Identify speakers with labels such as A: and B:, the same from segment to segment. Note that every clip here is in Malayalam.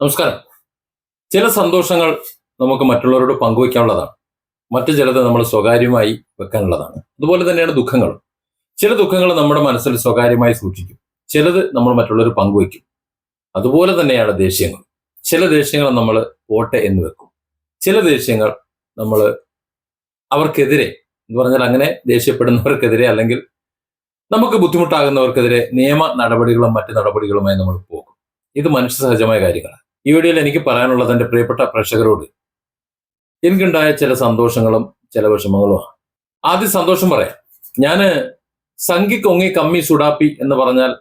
A: നമസ്കാരം. ചില സന്തോഷങ്ങൾ നമുക്ക് മറ്റുള്ളവരോട് പങ്കുവയ്ക്കാനുള്ളതാണ്. മറ്റു ചിലത് നമ്മൾ സ്വകാര്യമായി വെക്കാനുള്ളതാണ്. അതുപോലെ തന്നെയാണ് ദുഃഖങ്ങളും. ചില ദുഃഖങ്ങൾ നമ്മുടെ മനസ്സിൽ സ്വകാര്യമായി സൂക്ഷിക്കും, ചിലത് നമ്മൾ മറ്റുള്ളവർ പങ്കുവയ്ക്കും. അതുപോലെ തന്നെയാണ് ദേഷ്യങ്ങൾ. ചില ദേഷ്യങ്ങൾ നമ്മൾ പോട്ടെ എന്ന് വെക്കും, ചില ദേഷ്യങ്ങൾ നമ്മൾ അവർക്കെതിരെ എന്ന് പറഞ്ഞാൽ അങ്ങനെ ദേഷ്യപ്പെടുന്നവർക്കെതിരെ അല്ലെങ്കിൽ നമുക്ക് ബുദ്ധിമുട്ടാകുന്നവർക്കെതിരെ നിയമ നടപടികളും മറ്റു നടപടികളുമായി നമ്മൾ പോകും. ഇത് മനുഷ്യ സഹജമായ കാര്യങ്ങളാണ്. ഈ വീഡിയോയിൽ എനിക്ക് പറയാനുള്ളത് എൻ്റെ പ്രിയപ്പെട്ട പ്രേക്ഷകരോട് എനിക്കുണ്ടായ ചില സന്തോഷങ്ങളും ചില വിഷമങ്ങളുമാണ്. ആദ്യം സന്തോഷം പറയാം. ഞാൻ സംഘി കൊങ്ങി കമ്മി സുഡാപ്പി എന്ന് പറഞ്ഞാൽ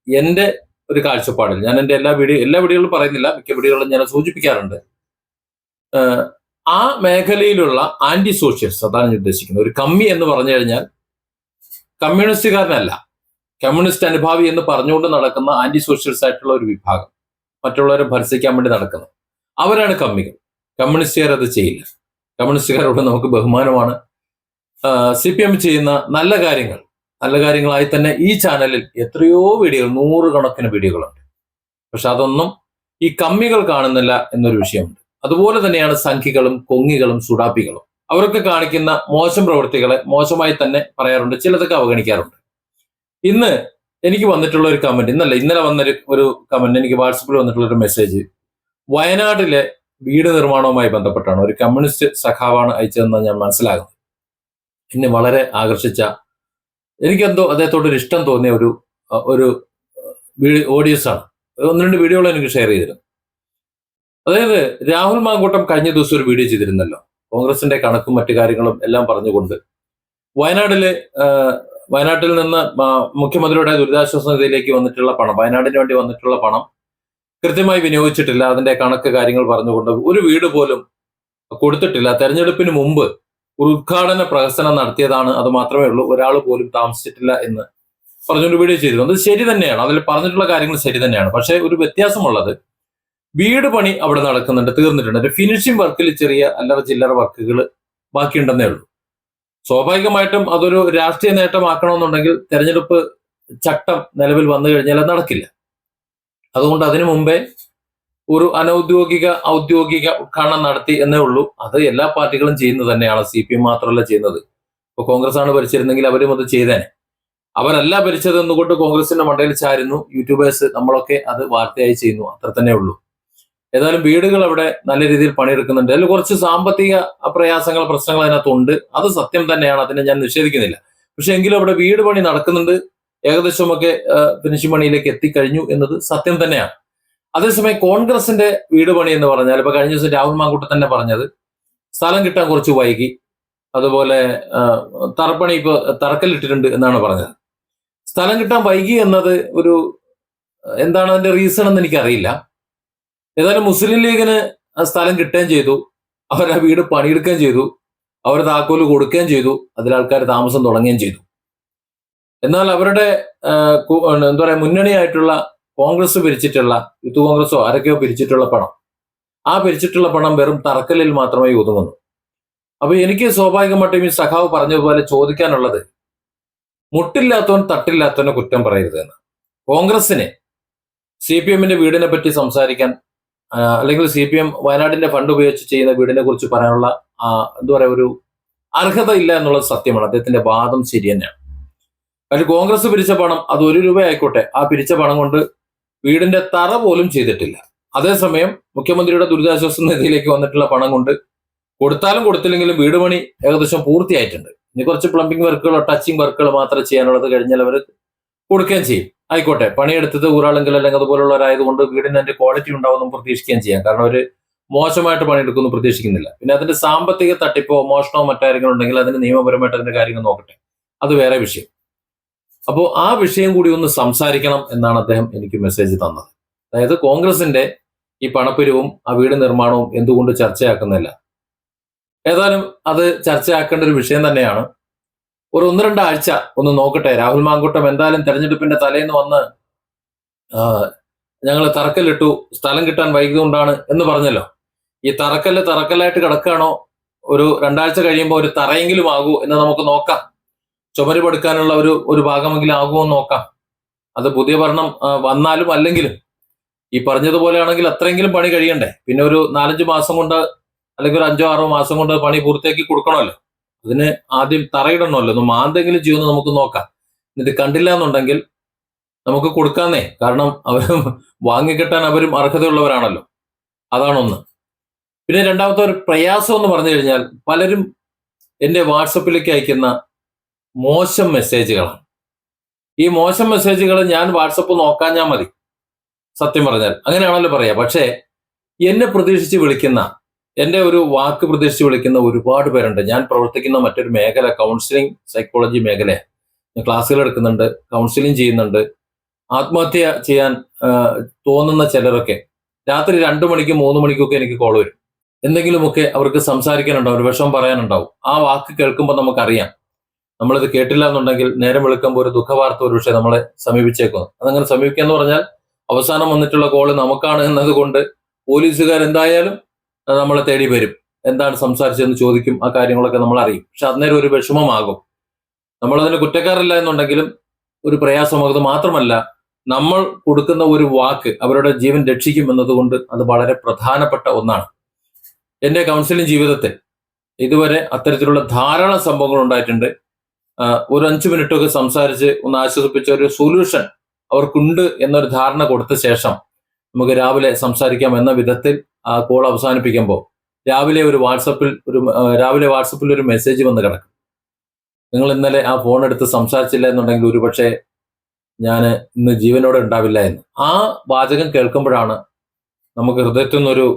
A: എൻ്റെ ഒരു കാഴ്ചപ്പാടിൽ ഞാൻ എൻ്റെ എല്ലാ വീഡിയോകളും പറയുന്നില്ല, മിക്ക വീഡിയോകളും ഞാൻ സൂചിപ്പിക്കാറുണ്ട്. ആ മേഖലയിലുള്ള ആന്റി സോഷ്യൽസ്, അതാണ് ഞാൻ ഉദ്ദേശിക്കുന്നത്. ഒരു കമ്മി എന്ന് പറഞ്ഞു കഴിഞ്ഞാൽ കമ്മ്യൂണിസ്റ്റുകാരനല്ല, കമ്മ്യൂണിസ്റ്റ് അനുഭാവി എന്ന് പറഞ്ഞുകൊണ്ട് നടക്കുന്ന ആന്റി സോഷ്യൽസ് ആയിട്ടുള്ള ഒരു വിഭാഗം, മറ്റുള്ളവരെ ഭർസിക്കാൻ വേണ്ടി നടക്കുന്നത്, അവരാണ് കമ്മികൾ. കമ്മ്യൂണിസ്റ്റുകാർ അത് ചെയ്യില്ല. കമ്മ്യൂണിസ്റ്റുകാരോട് നമുക്ക് ബഹുമാനമാണ്. CPM ചെയ്യുന്ന നല്ല കാര്യങ്ങളായി തന്നെ ഈ ചാനലിൽ എത്രയോ വീഡിയോകൾ, 100 കണക്കിന് വീഡിയോകളുണ്ട്. പക്ഷെ അതൊന്നും ഈ കമ്മികൾ കാണുന്നില്ല എന്നൊരു വിഷയമുണ്ട്. അതുപോലെ തന്നെയാണ് സംഘികളും കൊങ്ങികളും സുഡാപ്പികളും. അവരൊക്കെ കാണിക്കുന്ന മോശം പ്രവൃത്തികളെ മോശമായി തന്നെ പറയാറുണ്ട്, ചിലതൊക്കെ അവഗണിക്കാറുണ്ട്. ഇന്ന് എനിക്ക് വന്നിട്ടുള്ള ഒരു കമന്റ്, ഇന്നലെ വന്നൊരു ഒരു കമന്റ്, എനിക്ക് വാട്സപ്പിൽ വന്നിട്ടുള്ള ഒരു മെസ്സേജ് വയനാട്ടിലെ വീട് നിർമ്മാണവുമായി ബന്ധപ്പെട്ടാണ്. ഒരു കമ്മ്യൂണിസ്റ്റ് സഖാവാണ് അയച്ചതെന്ന് ഞാൻ മനസ്സിലാകുന്നത്. എന്നെ വളരെ ആകർഷിച്ച, എനിക്കെന്തോ അദ്ദേഹത്തോടൊരു ഇഷ്ടം തോന്നിയ ഒരു ഓഡിയോസ് ആണ്. 1-2 വീഡിയോകൾ എനിക്ക് ഷെയർ ചെയ്തിരുന്നു. അതായത് രാഹുൽ മാങ്കൂട്ടം കഴിഞ്ഞ ദിവസം ഒരു വീഡിയോ ചെയ്തിരുന്നല്ലോ, കോൺഗ്രസിന്റെ കണക്കും മറ്റു കാര്യങ്ങളും എല്ലാം പറഞ്ഞുകൊണ്ട് വയനാട്ടിൽ നിന്ന് മുഖ്യമന്ത്രിയുടെ ദുരിതാശ്വാസ നിധിയിലേക്ക് വന്നിട്ടുള്ള പണം, വയനാടിന് വേണ്ടി വന്നിട്ടുള്ള പണം കൃത്യമായി വിനിയോഗിച്ചിട്ടില്ല, അതിന്റെ കണക്ക് കാര്യങ്ങൾ പറഞ്ഞുകൊണ്ട് ഒരു വീട് പോലും കൊടുത്തിട്ടില്ല. തെരഞ്ഞെടുപ്പിന് മുമ്പ് ഒരു ഉദ്ഘാടന പ്രഹസനം നടത്തിയതാണ്, അത് മാത്രമേ ഉള്ളൂ, ഒരാൾ പോലും താമസിച്ചിട്ടില്ല എന്ന് പറഞ്ഞുകൊണ്ട് വീഡിയോ ചെയ്തിരുന്നു. അത് ശരി തന്നെയാണ്, അതിൽ പറഞ്ഞിട്ടുള്ള കാര്യങ്ങൾ ശരി തന്നെയാണ്. പക്ഷെ ഒരു വ്യത്യാസമുള്ളത്, വീട് പണി അവിടെ നടക്കുന്നുണ്ട്, തീർന്നിട്ടുണ്ട്. ഫിനിഷിംഗ് വർക്കിൽ ചെറിയ അല്ലറ ചില്ലറ വർക്കുകൾ ബാക്കിയുണ്ടെന്നേ ഉള്ളൂ. സ്വാഭാവികമായിട്ടും അതൊരു രാഷ്ട്രീയ നേട്ടമാക്കണമെന്നുണ്ടെങ്കിൽ തെരഞ്ഞെടുപ്പ് ചട്ടം നിലവിൽ വന്നു കഴിഞ്ഞാൽ അത് നടക്കില്ല. അതുകൊണ്ട് അതിനു മുമ്പേ ഒരു ഔദ്യോഗിക ഉദ്ഘാടനം നടത്തി എന്നേ ഉള്ളൂ. അത് എല്ലാ പാർട്ടികളും ചെയ്യുന്നത് തന്നെയാണ്, CPM മാത്രമല്ല ചെയ്യുന്നത്. ഇപ്പൊ കോൺഗ്രസ് ആണ് ഭരിച്ചിരുന്നെങ്കിൽ അവരും അത് ചെയ്തേനെ. അവരല്ല ഭരിച്ചത് എന്നുകൊണ്ട് കോൺഗ്രസിന്റെ മണ്ടയിൽ ചാരുന്നു യൂട്യൂബേഴ്സ്, നമ്മളൊക്കെ അത് വാർത്തയായി ചെയ്യുന്നു, അത്ര തന്നെ ഉള്ളൂ. ഏതായാലും വീടുകൾ അവിടെ നല്ല രീതിയിൽ പണിയെടുക്കുന്നുണ്ട്. അതിൽ കുറച്ച് സാമ്പത്തിക പ്രശ്നങ്ങൾ അതിനകത്തുണ്ട്, അത് സത്യം തന്നെയാണ്, അതിനെ ഞാൻ നിഷേധിക്കുന്നില്ല. പക്ഷെ എങ്കിലും അവിടെ വീട് പണി നടക്കുന്നുണ്ട്, ഏകദേശമൊക്കെ ഫിനിഷിംഗ് പണിയിലേക്ക് എത്തിക്കഴിഞ്ഞു എന്നത് സത്യം തന്നെയാണ്. അതേസമയം കോൺഗ്രസിന്റെ വീട് പണി എന്ന് പറഞ്ഞാൽ, ഇപ്പൊ കഴിഞ്ഞ ദിവസം രാഹുൽ മാങ്കൂട്ടം തന്നെ പറഞ്ഞത് സ്ഥലം കിട്ടാൻ കുറച്ച് വൈകി, അതുപോലെ തറപ്പണി ഇപ്പൊ തറക്കല്ലിട്ടിട്ടുണ്ട് എന്നാണ് പറഞ്ഞത്. സ്ഥലം കിട്ടാൻ വൈകി എന്നത് എന്താണ് അതിന്റെ റീസൺ എന്ന് എനിക്കറിയില്ല. ഏതായാലും മുസ്ലിം ലീഗിന് സ്ഥലം കിട്ടുകയും ചെയ്തു, അവർ ആ വീട് പണിയെടുക്കുകയും ചെയ്തു, അവർ താക്കോല് കൊടുക്കുകയും ചെയ്തു, അതിൽ ആൾക്കാർ താമസം തുടങ്ങുകയും ചെയ്തു. എന്നാൽ അവരുടെ എന്താ പറയാ, മുന്നണിയായിട്ടുള്ള കോൺഗ്രസ് പിരിച്ചിട്ടുള്ള, യൂത്ത് കോൺഗ്രസോ ആരൊക്കെയോ പിരിച്ചിട്ടുള്ള പണം, ആ പിരിച്ചിട്ടുള്ള പണം വെറും തറക്കല്ലിൽ മാത്രമേ ഒതുങ്ങുന്നു. അപ്പൊ എനിക്ക് സ്വാഭാവികമായിട്ടും ഈ സഖാവ് പറഞ്ഞതുപോലെ ചോദിക്കാനുള്ളത്, മുട്ടില്ലാത്തവൻ തട്ടില്ലാത്തവനെ കുറ്റം പറയരുത് എന്ന്. കോൺഗ്രസിനെ CPMന്റെ വീടിനെ പറ്റി സംസാരിക്കാൻ, അല്ലെങ്കിൽ CPM വയനാടിന്റെ ഫണ്ട് ഉപയോഗിച്ച് ചെയ്യുന്ന വീടിനെ കുറിച്ച് പറയാനുള്ള എന്താ പറയാ, ഒരു അർഹത ഇല്ല എന്നുള്ളത് സത്യമാണ്. അദ്ദേഹത്തിന്റെ വാദം ശരി തന്നെയാണ്. കാരണം കോൺഗ്രസ് പിരിച്ച പണം, അത് 1 രൂപ ആയിക്കോട്ടെ, ആ പിരിച്ച പണം കൊണ്ട് വീടിന്റെ തറ പോലും ചെയ്തിട്ടില്ല. അതേസമയം മുഖ്യമന്ത്രിയുടെ ദുരിതാശ്വാസ നിധിയിലേക്ക് വന്നിട്ടുള്ള പണം കൊണ്ട് കൊടുത്താലും കൊടുത്തില്ലെങ്കിലും വീട് പണി ഏകദേശം പൂർത്തിയായിട്ടുണ്ട്. ഇനി കുറച്ച് പ്ലംബിംഗ് വർക്കുകളോ ടച്ചിങ് വർക്കുകളോ മാത്രമേ ചെയ്യാനുള്ളത്, കഴിഞ്ഞാൽ അവർ കൊടുക്കുകയും ചെയ്യും. ആയിക്കോട്ടെ, പണിയെടുത്തത് ഊരാളെങ്കിൽ അല്ലെങ്കിൽ അതുപോലുള്ളവരായതുകൊണ്ട് വീടിന് അതിന്റെ ക്വാളിറ്റി ഉണ്ടാവുമെന്നും പ്രതീക്ഷിക്കുകയും ചെയ്യാം. കാരണം അവർ മോശമായിട്ട് പണിയെടുക്കുമെന്ന് പ്രതീക്ഷിക്കുന്നില്ല. പിന്നെ അതിന്റെ സാമ്പത്തിക തട്ടിപ്പോ മോഷണമോ മറ്റാരെങ്കിലും ഉണ്ടെങ്കിൽ അതിന് നിയമപരമായിട്ട് അതിന്റെ കാര്യങ്ങൾ നോക്കട്ടെ, അത് വേറെ വിഷയം. അപ്പോൾ ആ വിഷയം കൂടി ഒന്ന് സംസാരിക്കണം എന്നാണ് അദ്ദേഹം എനിക്ക് മെസ്സേജ് തന്നത്. അതായത് കോൺഗ്രസിന്റെ ഈ പണപ്പിരിവും ആ വീട് നിർമ്മാണവും എന്തുകൊണ്ട് ചർച്ചയാക്കുന്നില്ല. ഏതായാലും അത് ചർച്ചയാക്കേണ്ട ഒരു വിഷയം തന്നെയാണ്. ഒരു 1-2 ആഴ്ച ഒന്ന് നോക്കട്ടെ. രാഹുൽ മാങ്കൂട്ടം എന്തായാലും തെരഞ്ഞെടുപ്പിന്റെ തലേന്ന് വന്ന് ഞങ്ങൾ തറക്കല്ലിട്ടു, സ്ഥലം കിട്ടാൻ വൈകിയതുകൊണ്ടാണ് എന്ന് പറഞ്ഞല്ലോ. ഈ തറക്കല്ലായിട്ട് കിടക്കുകയാണോ, ഒരു 2 ആഴ്ച കഴിയുമ്പോൾ ഒരു തറയെങ്കിലും ആകൂ എന്ന് നമുക്ക് നോക്കാം. ചുമര് പടുക്കാനുള്ള ഒരു ഭാഗമെങ്കിലും ആകുമോ എന്ന് നോക്കാം. അത് പുതിയ ഭരണം വന്നാലും അല്ലെങ്കിലും ഈ പറഞ്ഞതുപോലെയാണെങ്കിൽ അത്രയെങ്കിലും പണി കഴിയണ്ടേ. പിന്നെ ഒരു 4-5 മാസം കൊണ്ട് അല്ലെങ്കിൽ ഒരു 5-6 മാസം കൊണ്ട് പണി പൂർത്തിയാക്കി കൊടുക്കണമല്ലോ. അതിന് ആദ്യം തറയിടണമല്ലോ. ഒന്ന് മാന്തെങ്കിലും ചെയ്യുമെന്ന് നമുക്ക് നോക്കാം. എന്നിട്ട് കണ്ടില്ല എന്നുണ്ടെങ്കിൽ നമുക്ക് കൊടുക്കാന്നേ. കാരണം അവരും വാങ്ങിക്കിട്ടാൻ അവരും അർഹതയുള്ളവരാണല്ലോ. അതാണൊന്ന്. പിന്നെ രണ്ടാമത്തെ ഒരു പ്രയാസം എന്ന് പറഞ്ഞു കഴിഞ്ഞാൽ പലരും എന്റെ വാട്സപ്പിലേക്ക് അയക്കുന്ന മോശം മെസ്സേജുകളാണ്. ഈ മോശം മെസ്സേജുകൾ ഞാൻ വാട്സപ്പ് നോക്കാഞ്ഞാൽ മതി, സത്യം പറഞ്ഞാൽ അങ്ങനെയാണല്ലോ പറയാ. പക്ഷേ എന്നെ പ്രതീക്ഷിച്ച് വിളിക്കുന്ന, എന്റെ ഒരു വാക്ക് പ്രതീക്ഷിച്ച് വിളിക്കുന്ന ഒരുപാട് പേരുണ്ട്. ഞാൻ പ്രവർത്തിക്കുന്ന മറ്റൊരു മേഖല കൗൺസിലിംഗ് സൈക്കോളജി മേഖലയാണ്. ഞാൻ ക്ലാസ്സുകൾ എടുക്കുന്നുണ്ട്, കൗൺസിലിംഗ് ചെയ്യുന്നുണ്ട്. ആത്മഹത്യ ചെയ്യാൻ തോന്നുന്ന ചിലരൊക്കെ രാത്രി 2 മണിക്കും 3 മണിക്കൊക്കെ എനിക്ക് കോൾ വരും. എന്തെങ്കിലുമൊക്കെ അവർക്ക് സംസാരിക്കാനുണ്ടാവും, ഒരു വിഷമം പറയാനുണ്ടാവും. ആ വാക്ക് കേൾക്കുമ്പോൾ നമുക്കറിയാം നമ്മളിത് കേട്ടില്ല എന്നുണ്ടെങ്കിൽ നേരം വെളുക്കുമ്പോൾ ഒരു ദുഃഖവാർത്ത ഒരു പക്ഷേ നമ്മളെ സമീപിച്ചേക്കുന്നു. അതങ്ങനെ സമീപിക്കുക എന്ന് പറഞ്ഞാൽ അവസാനം വന്നിട്ടുള്ള കോള് നമുക്കാണ് എന്നതുകൊണ്ട് പോലീസുകാർ എന്തായാലും നമ്മളെ തേടി വരും. എന്താണ് സംസാരിച്ചതെന്ന് ചോദിക്കും. ആ കാര്യങ്ങളൊക്കെ നമ്മൾ അറിയും. പക്ഷെ അന്നേരം ഒരു വിഷമമാകും. നമ്മളതിന് കുറ്റക്കാരല്ല എന്നുണ്ടെങ്കിലും ഒരു പ്രയാസമാകുന്നത് മാത്രമല്ല, നമ്മൾ കൊടുക്കുന്ന ഒരു വാക്ക് അവരുടെ ജീവൻ രക്ഷിക്കും എന്നതുകൊണ്ട് അത് വളരെ പ്രധാനപ്പെട്ട ഒന്നാണ്. എന്റെ കൗൺസിലിംഗ് ജീവിതത്തിൽ ഇതുവരെ അത്തരത്തിലുള്ള ധാരാളം സംഭവങ്ങൾ ഉണ്ടായിട്ടുണ്ട്. ഒരു 5 മിനിറ്റൊക്കെ സംസാരിച്ച് ഒന്ന് ആശ്വസിപ്പിച്ച ഒരു സൊല്യൂഷൻ അവർക്കുണ്ട് എന്നൊരു ധാരണ കൊടുത്ത ശേഷം നമുക്ക് രാവിലെ സംസാരിക്കാം എന്ന വിധത്തിൽ ആ കോൾ അവസാനിപ്പിക്കുമ്പോൾ രാവിലെ വാട്സപ്പിൽ ഒരു മെസ്സേജ് വന്ന് കിടക്കും. നിങ്ങൾ ഇന്നലെ ആ ഫോൺ എടുത്ത് സംസാരിച്ചില്ല എന്നുണ്ടെങ്കിൽ ഒരുപക്ഷെ ഞാൻ ഇന്ന് ജീവനോടെ ഉണ്ടാവില്ല എന്ന്. ആ വാചകം കേൾക്കുമ്പോഴാണ് നമുക്ക് ഹൃദയത്തിൽ നിന്നൊരു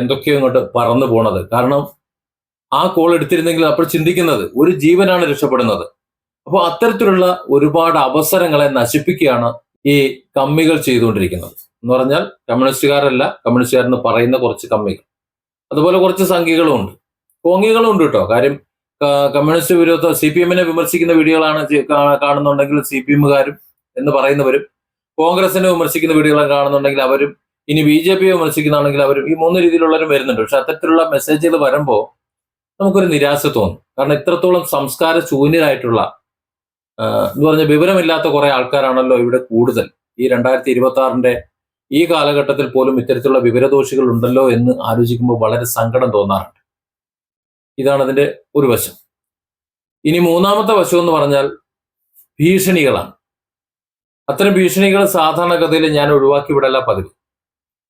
A: എന്തൊക്കെയോ ഇങ്ങോട്ട് പറന്നു പോണത്. കാരണം ആ കോൾ എടുത്തിരുന്നെങ്കിൽ അപ്പോൾ ചിന്തിക്കുന്നത് ഒരു ജീവനാണ് രക്ഷപ്പെടുന്നത്. അപ്പോൾ അത്തരത്തിലുള്ള ഒരുപാട് അവസരങ്ങളെ നശിപ്പിക്കുകയാണ് ഈ കമ്മികൾ ചെയ്തുകൊണ്ടിരിക്കുന്നത്. എന്ന് പറഞ്ഞാൽ കമ്മ്യൂണിസ്റ്റുകാരെന്ന് പറയുന്ന കുറച്ച് കമ്മികൾ, അതുപോലെ കുറച്ച് സംഘികളും ഉണ്ട്, കോങ്ങികളും ഉണ്ട് കേട്ടോ. കാര്യം കമ്മ്യൂണിസ്റ്റ് വിരോധ CPM-നെ വിമർശിക്കുന്ന വീഡിയോകളാണ് കാണുന്നുണ്ടെങ്കിൽ CPM-കാരും എന്ന് പറയുന്നവരും, കോൺഗ്രസിനെ വിമർശിക്കുന്ന വീഡിയോകൾ കാണുന്നുണ്ടെങ്കിൽ അവരും, ഇനി BJP-യെ വിമർശിക്കുന്നതാണെങ്കിൽ അവരും, ഈ 3 രീതിയിലുള്ളവരും വരുന്നുണ്ട്. പക്ഷെ അത്തരത്തിലുള്ള മെസ്സേജുകൾ വരുമ്പോൾ നമുക്കൊരു നിരാശ തോന്നും. കാരണം ഇത്രത്തോളം സംസ്കാര ശൂന്യരായിട്ടുള്ള എന്ന് പറഞ്ഞ വിവരമില്ലാത്ത കുറെ ആൾക്കാരാണല്ലോ ഇവിടെ കൂടുതൽ. ഈ 2026-ന്റെ ഈ കാലഘട്ടത്തിൽ പോലും ഇത്തരത്തിലുള്ള വിവരദോഷികൾ ഉണ്ടല്ലോ എന്ന് ആലോചിക്കുമ്പോൾ വളരെ സങ്കടം തോന്നാറുണ്ട്. ഇതാണ് അതിന്റെ ഒരു വശം. ഇനി മൂന്നാമത്തെ വശം എന്ന് പറഞ്ഞാൽ ഭീഷണികളാണ്. അത്തരം ഭീഷണികൾ സാധാരണഗതിയിൽ ഞാൻ ഒഴിവാക്കി വിടല്ല പതിവ്.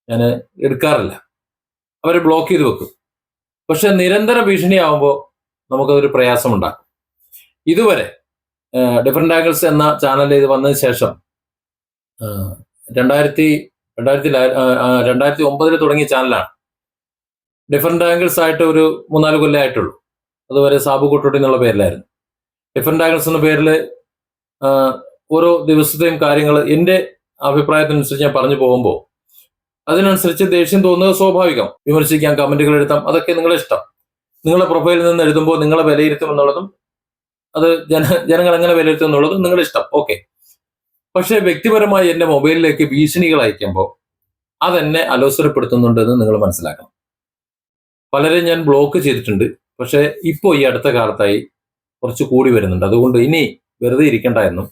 A: ഞാൻ എടുക്കാറില്ല. അവരെ ബ്ലോക്ക് ചെയ്ത് വെക്കും. പക്ഷെ നിരന്തര ഭീഷണിയാവുമ്പോൾ നമുക്കതൊരു പ്രയാസമുണ്ടാക്കും. ഇതുവരെ ഡിഫറെന്റ് ആംഗിൾസ് എന്ന ചാനലിൽ ഇത് വന്നതിന് ശേഷം 2009 തുടങ്ങിയ ചാനലാണ്. ഡിഫറെന്റ് ആംഗിൾസ് ആയിട്ട് ഒരു 3-4 കൊല്ലം ആയിട്ടുള്ളൂ. അതുവരെ സാബു കുട്ടോട്ടി എന്നുള്ള പേരിലായിരുന്നു. ഡിഫറെന്റ് ആംഗിൾസ് എന്ന പേരിൽ ഓരോ ദിവസത്തെയും കാര്യങ്ങൾ എൻ്റെ അഭിപ്രായത്തിനനുസരിച്ച് ഞാൻ പറഞ്ഞു പോകുമ്പോൾ അതിനനുസരിച്ച് ദേഷ്യം തോന്നുന്നത് സ്വാഭാവികം. വിമർശിക്കാം, കമന്റുകൾ എഴുതാം, അതൊക്കെ നിങ്ങളുടെ ഇഷ്ടം. നിങ്ങളുടെ പ്രൊഫൈലിൽ നിന്ന് എഴുതുമ്പോൾ നിങ്ങളെ വിലയിരുത്തും എന്നുള്ളതും അത് ജനങ്ങൾ എങ്ങനെ വിലയിരുത്തും എന്നുള്ളതും നിങ്ങളുടെ ഇഷ്ടം, ഓക്കെ. പക്ഷെ വ്യക്തിപരമായി എൻ്റെ മൊബൈലിലേക്ക് ഭീഷണികൾ അയക്കുമ്പോൾ അതെന്നെ അലോസരപ്പെടുത്തുന്നുണ്ടെന്ന് നിങ്ങൾ മനസ്സിലാക്കണം. പലരെയും ഞാൻ ബ്ലോക്ക് ചെയ്തിട്ടുണ്ട്. പക്ഷെ ഇപ്പോൾ ഈ അടുത്ത കാലത്തായി കുറച്ച് കൂടി വരുന്നുണ്ട്. അതുകൊണ്ട് ഇനി വെറുതെ ഇരിക്കണ്ട എന്നും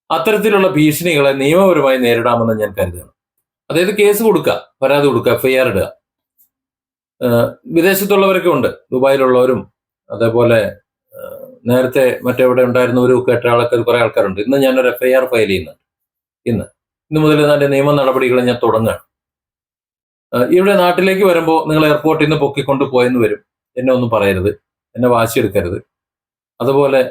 A: അത്തരത്തിലുള്ള ഭീഷണികളെ നിയമപരമായി നേരിടാമെന്ന് ഞാൻ കരുതുന്നു. അതായത് കേസ് കൊടുക്കുക, പരാതി കൊടുക്കുക, FIR ഇടുക. വിദേശത്തുള്ളവരൊക്കെ ഉണ്ട്, ദുബായിലുള്ളവരും അതേപോലെ നേരത്തെ മറ്റെവിടെ ഉണ്ടായിരുന്നവരും ഒക്കെ കുറെ ആൾക്കാരുണ്ട്. ഇന്ന് ഞാനൊരു FIR ഫയൽ ചെയ്യുന്നുണ്ട്. ഇന്ന് മുതൽ അതിന്റെ നിയമ നടപടികൾ ഞാൻ തുടങ്ങുകയാണ്. ഇവിടെ നാട്ടിലേക്ക് വരുമ്പോൾ നിങ്ങൾ എയർപോർട്ടിൽ നിന്ന് പൊക്കിക്കൊണ്ട് പോയെന്ന് വരും. എന്നെ ഒന്നും പറയരുത്, എന്നെ വാശിയെടുക്കരുത്. അതുപോലെ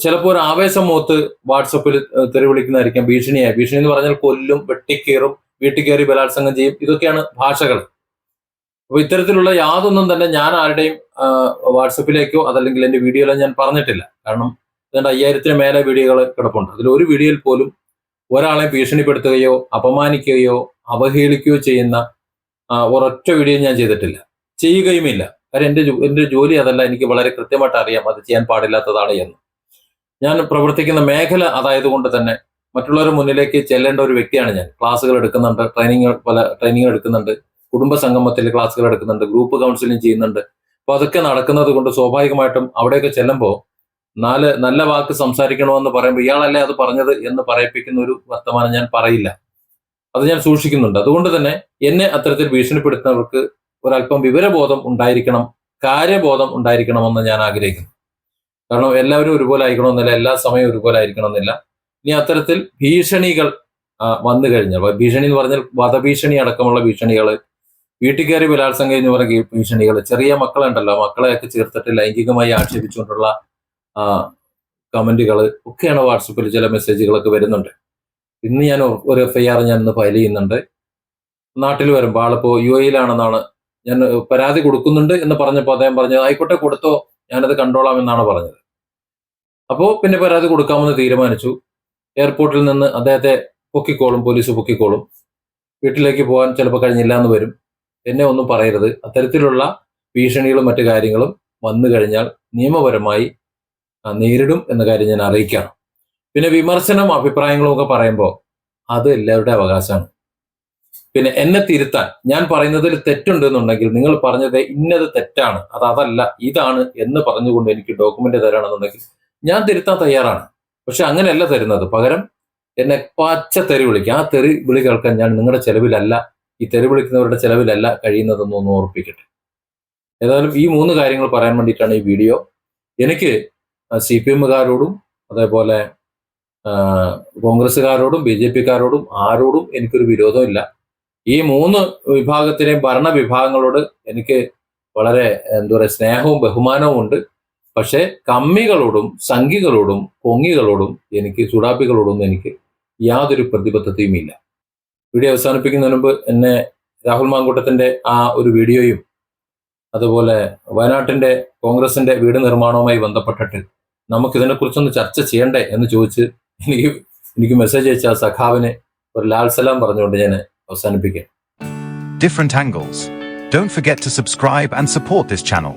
A: ചിലപ്പോൾ ഒരു ആവേശം മൂത്ത് വാട്സപ്പിൽ തെറി വിളിക്കുന്നതായിരിക്കാം. ഭീഷണി എന്ന് പറഞ്ഞാൽ കൊല്ലും, വെട്ടിക്കീറും, വീട്ടിൽ കയറി ബലാത്സംഗം ചെയ്യും. ഇതൊക്കെയാണ് ഭാഷകൾ. അപ്പൊ ഇത്തരത്തിലുള്ള യാതൊന്നും തന്നെ ഞാൻ ആരുടെയും വാട്സപ്പിലേക്കോ അതല്ലെങ്കിൽ എന്റെ വീഡിയോയിലോ ഞാൻ പറഞ്ഞിട്ടില്ല. കാരണം ഏതാണ്ട് 5000-ന് മേലെ വീഡിയോകൾ കിടപ്പുണ്ട്. അതിൽ ഒരു വീഡിയോയിൽ പോലും ഒരാളെ ഭീഷണിപ്പെടുത്തുകയോ അപമാനിക്കുകയോ അവഹേളിക്കുകയോ ചെയ്യുന്ന ഒരൊറ്റ വീഡിയോ ഞാൻ ചെയ്തിട്ടില്ല, ചെയ്യുകയുമില്ല. കാര്യം എന്റെ ജോലി അതല്ല. എനിക്ക് വളരെ കൃത്യമായിട്ട് അറിയാം അത് ചെയ്യാൻ പാടില്ലാത്തതാണ് എന്ന്. ഞാൻ പ്രവർത്തിക്കുന്ന മേഖല അതായതുകൊണ്ട് തന്നെ മറ്റുള്ളവരുടെ മുന്നിലേക്ക് ചെല്ലേണ്ട ഒരു വ്യക്തിയാണ് ഞാൻ. ക്ലാസ്സുകൾ എടുക്കുന്നുണ്ട്, പല ട്രെയിനിങ്ങുകൾ എടുക്കുന്നുണ്ട്, കുടുംബ സംഗമത്തിൽ ക്ലാസ്സുകൾ എടുക്കുന്നുണ്ട്, ഗ്രൂപ്പ് കൗൺസിലിംഗ് ചെയ്യുന്നുണ്ട്. അപ്പൊ അതൊക്കെ നടക്കുന്നത് കൊണ്ട് സ്വാഭാവികമായിട്ടും അവിടെയൊക്കെ ചെല്ലുമ്പോൾ നല്ല വാക്ക് സംസാരിക്കണമെന്ന് പറയുമ്പോൾ ഇയാളല്ലേ അത് പറഞ്ഞത് എന്ന് പറയിപ്പിക്കുന്ന ഒരു വർത്തമാനം ഞാൻ പറയില്ല. അത് ഞാൻ സൂക്ഷിക്കുന്നുണ്ട്. അതുകൊണ്ട് തന്നെ എന്നെ അത്തരത്തിൽ ഭീഷണിപ്പെടുത്തുന്നവർക്ക് ഒരല്പം വിവരബോധം ഉണ്ടായിരിക്കണം, കാര്യബോധം ഉണ്ടായിരിക്കണമെന്ന് ഞാൻ ആഗ്രഹിക്കുന്നു. കാരണം എല്ലാവരും ഒരുപോലെ ആയിരിക്കണമെന്നില്ല, എല്ലാ സമയവും ഒരുപോലെ ആയിരിക്കണമെന്നില്ല. ഇനി അത്തരത്തിൽ ഭീഷണികൾ വന്നു കഴിഞ്ഞാൽ, ഭീഷണി എന്ന് പറഞ്ഞാൽ വധഭീഷണി അടക്കമുള്ള ഭീഷണികൾ, വീട്ടിൽ കയറി ബലാത്സംഗം എന്ന് പറയുന്ന ഭീഷണികൾ, ചെറിയ മക്കളുണ്ടല്ലോ, മക്കളെയൊക്കെ ചേർത്തിട്ട് ലൈംഗികമായി ആക്ഷേപിച്ചുകൊണ്ടുള്ള കമന്റുകൾ ഒക്കെയാണ് വാട്സപ്പിൽ ചില മെസ്സേജുകളൊക്കെ വരുന്നുണ്ട്. ഇന്ന് ഞാൻ ഒരു FIR ഞാൻ ഇന്ന് ഫയൽ ചെയ്യുന്നുണ്ട്. നാട്ടിൽ വരുമ്പോൾ ആളിപ്പോ UAE യിലാണെന്നാണ്, ഞാൻ പരാതി കൊടുക്കുന്നുണ്ട് എന്ന് പറഞ്ഞപ്പോൾ അദ്ദേഹം പറഞ്ഞത് ആയിക്കോട്ടെ കൊടുത്തോ, ഞാനത് കണ്ടോളാം എന്നാണ് പറഞ്ഞത്. അപ്പോൾ പിന്നെ പരാതി കൊടുക്കാമെന്ന് തീരുമാനിച്ചു. എയർപോർട്ടിൽ നിന്ന് അദ്ദേഹത്തെ പൊക്കിക്കോളും, പോലീസ് പൊക്കിക്കോളും. വീട്ടിലേക്ക് പോകാൻ ചിലപ്പോൾ കഴിഞ്ഞില്ല എന്ന് വരും. എന്നെ ഒന്നും പറയരുത്. അത്തരത്തിലുള്ള ഭീഷണികളും മറ്റു കാര്യങ്ങളും വന്നു കഴിഞ്ഞാൽ നിയമപരമായി നേരിടും എന്ന കാര്യം ഞാൻ അറിയിക്കാം. പിന്നെ വിമർശനം, അഭിപ്രായങ്ങളും ഒക്കെ പറയുമ്പോൾ അത് എല്ലാവരുടെ അവകാശമാണ്. പിന്നെ എന്നെ തിരുത്താൻ, ഞാൻ പറയുന്നതിൽ തെറ്റുണ്ടെന്നുണ്ടെങ്കിൽ നിങ്ങൾ പറഞ്ഞത് ഇന്നത് തെറ്റാണ്, അതല്ല ഇതാണ് എന്ന് പറഞ്ഞുകൊണ്ട് എനിക്ക് ഡോക്യുമെന്റ് തരാണെന്നുണ്ടെങ്കിൽ ഞാൻ തിരുത്താൻ തയ്യാറാണ്. പക്ഷെ അങ്ങനെയല്ല തരുന്നത്. പകരം എന്നെ പച്ച തെറി വിളിക്കുക. ആ തെറി വിളി കേൾക്കാൻ ഞാൻ നിങ്ങളുടെ ചെലവിലല്ല, ഈ തെറി വിളിക്കുന്നവരുടെ ചെലവിലല്ല കഴിയുന്നതെന്നൊന്ന് ഓർപ്പിക്കട്ടെ. ഏതായാലും ഈ 3 കാര്യങ്ങൾ പറയാൻ വേണ്ടിയിട്ടാണ് ഈ വീഡിയോ. എനിക്ക് CPM-കാരോടും അതേപോലെ കോൺഗ്രസ്സുകാരോടും BJP-കാരോടും ആരോടും എനിക്കൊരു വിരോധമില്ല. ഈ 3 വിഭാഗത്തിലെയും ഭരണവിഭാഗങ്ങളോട് എനിക്ക് വളരെ സ്നേഹവും ബഹുമാനവും ഉണ്ട്. പക്ഷെ കമ്മികളോടും സംഘികളോടും പൊങ്ങികളോടും എനിക്ക്, ചുടാപ്പികളോടും എനിക്ക് യാതൊരു പ്രതിബദ്ധതയും ഇല്ല. വീഡിയോ അവസാനിപ്പിക്കുന്നതിന് മുമ്പ് എന്നെ രാഹുൽ മാങ്കൂട്ടത്തിന്റെ ആ ഒരു വീഡിയോയും അതുപോലെ വയനാട്ടിന്റെ കോൺഗ്രസിന്റെ വീട് നിർമ്മാണവുമായി ബന്ധപ്പെട്ടിട്ട് നമുക്കിതിനെക്കുറിച്ചൊന്ന് ചർച്ച ചെയ്യണ്ടേ എന്ന് ചോദിച്ച് എനിക്ക് മെസ്സേജ് അയച്ച ആ സഖാവിന് ഒരു ലാൽ സലാം പറഞ്ഞുകൊണ്ട് ഞാൻ അവസാനിപ്പിക്കാം.
B: Different angles. Don't forget to subscribe and support this channel.